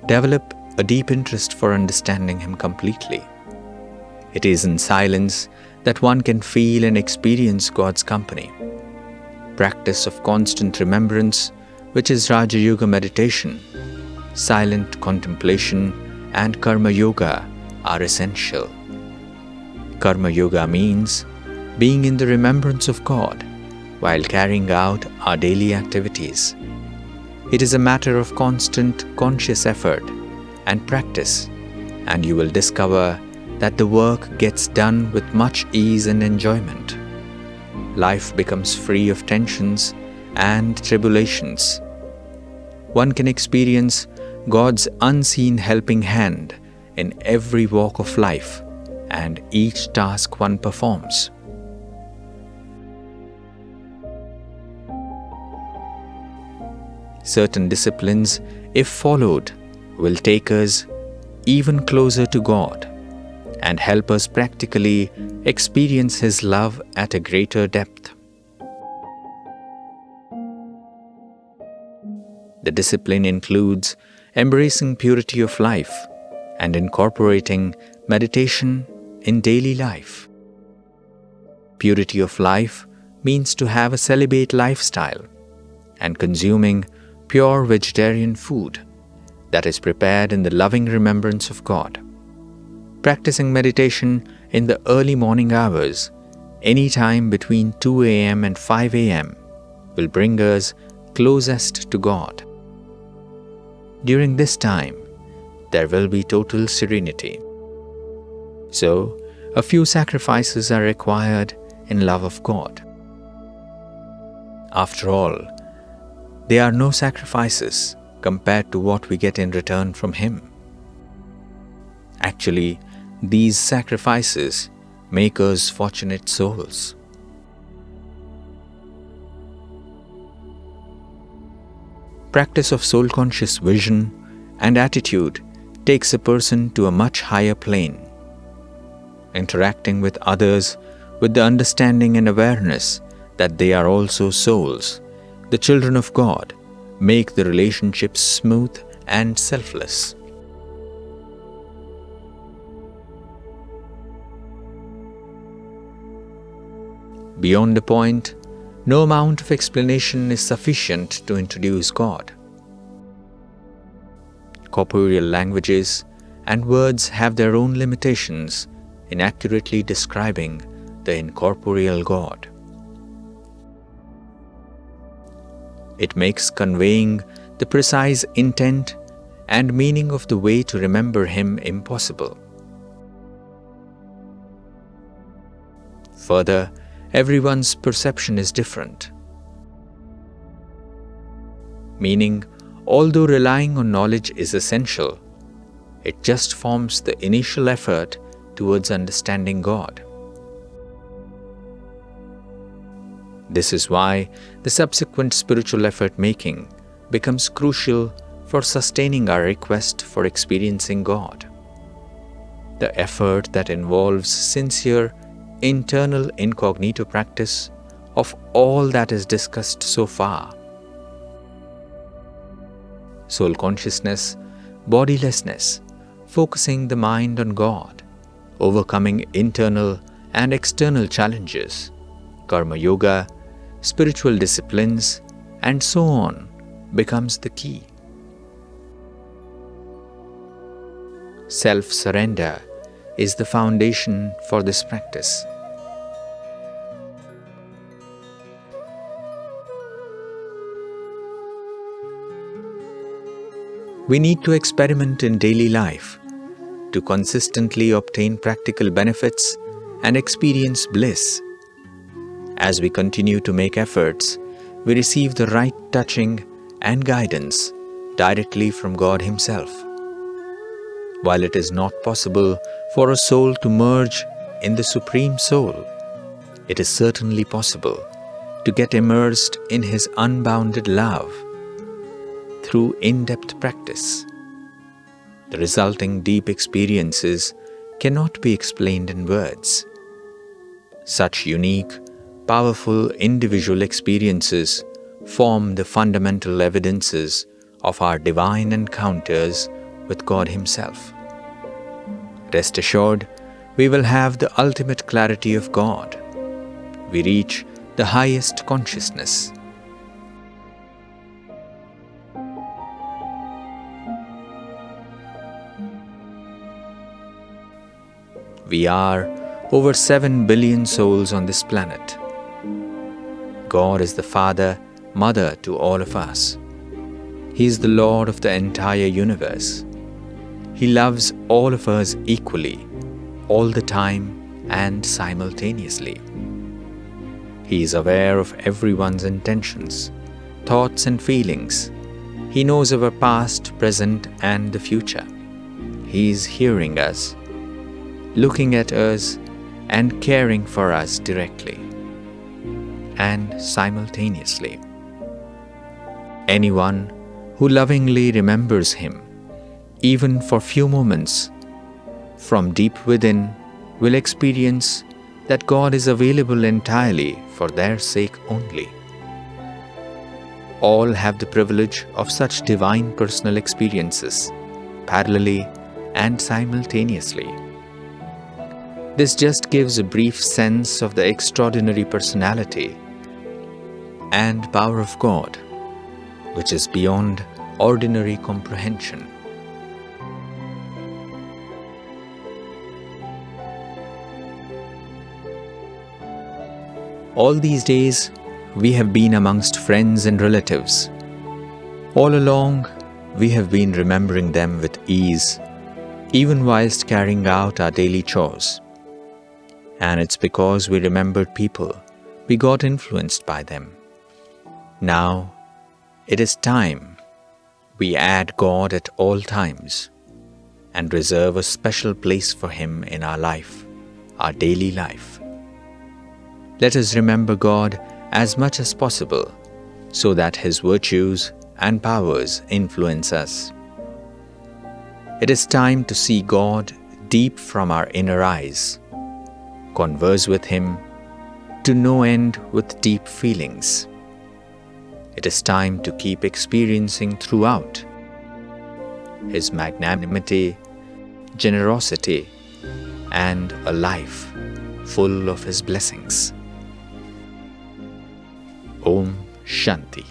develop a deep interest for understanding Him completely. It is in silence that one can feel and experience God's company. Practice of constant remembrance, which is Raja Yoga meditation, silent contemplation, and Karma Yoga are essential. Karma Yoga means being in the remembrance of God while carrying out our daily activities. It is a matter of constant conscious effort and practice, and you will discover that the work gets done with much ease and enjoyment. Life becomes free of tensions and tribulations. One can experience God's unseen helping hand in every walk of life and each task one performs. Certain disciplines, if followed, will take us even closer to God and help us practically experience His love at a greater depth. The discipline includes embracing purity of life and incorporating meditation in daily life. Purity of life means to have a celibate lifestyle and consuming pure vegetarian food that is prepared in the loving remembrance of God. Practicing meditation in the early morning hours, any time between 2 a.m. and 5 a.m., will bring us closest to God. During this time, there will be total serenity. So, a few sacrifices are required in love of God. After all, there are no sacrifices compared to what we get in return from Him. Actually, these sacrifices make us fortunate souls. Practice of soul-conscious vision and attitude takes a person to a much higher plane. Interacting with others with the understanding and awareness that they are also souls, the children of God, make the relationships smooth and selfless. Beyond a point, no amount of explanation is sufficient to introduce God. Corporeal languages and words have their own limitations in accurately describing the incorporeal God. It makes conveying the precise intent and meaning of the way to remember Him impossible. Further, everyone's perception is different. Meaning, although relying on knowledge is essential, it just forms the initial effort towards understanding God. This is why the subsequent spiritual effort-making becomes crucial for sustaining our request for experiencing God. The effort that involves sincere, internal incognito practice of all that is discussed so far. Soul consciousness, bodilessness, focusing the mind on God, overcoming internal and external challenges, karma yoga, spiritual disciplines, and so on becomes the key. Self-surrender is the foundation for this practice. We need to experiment in daily life to consistently obtain practical benefits and experience bliss. As we continue to make efforts, we receive the right touching and guidance directly from God Himself. While it is not possible for a soul to merge in the Supreme Soul, it is certainly possible to get immersed in His unbounded love through in-depth practice. The resulting deep experiences cannot be explained in words. Such unique, powerful individual experiences form the fundamental evidences of our divine encounters with God Himself. Rest assured, we will have the ultimate clarity of God. We reach the highest consciousness. We are over 7 billion souls on this planet. God is the Father, Mother to all of us. He is the Lord of the entire universe. He loves all of us equally, all the time and simultaneously. He is aware of everyone's intentions, thoughts and feelings. He knows our past, present and the future. He is hearing us, looking at us and caring for us directly and simultaneously. Anyone who lovingly remembers Him, even for few moments, from deep within, will experience that God is available entirely for their sake only. All have the privilege of such divine personal experiences, parallelly and simultaneously. This just gives a brief sense of the extraordinary personality and power of God, which is beyond ordinary comprehension. All these days, we have been amongst friends and relatives. All along, we have been remembering them with ease, even whilst carrying out our daily chores. And it's because we remembered people, we got influenced by them. Now, it is time we add God at all times and reserve a special place for Him in our life, our daily life. Let us remember God as much as possible so that His virtues and powers influence us. It is time to see God deep from our inner eyes, converse with Him to no end with deep feelings. It is time to keep experiencing throughout His magnanimity, generosity, and a life full of His blessings. Om Shanti.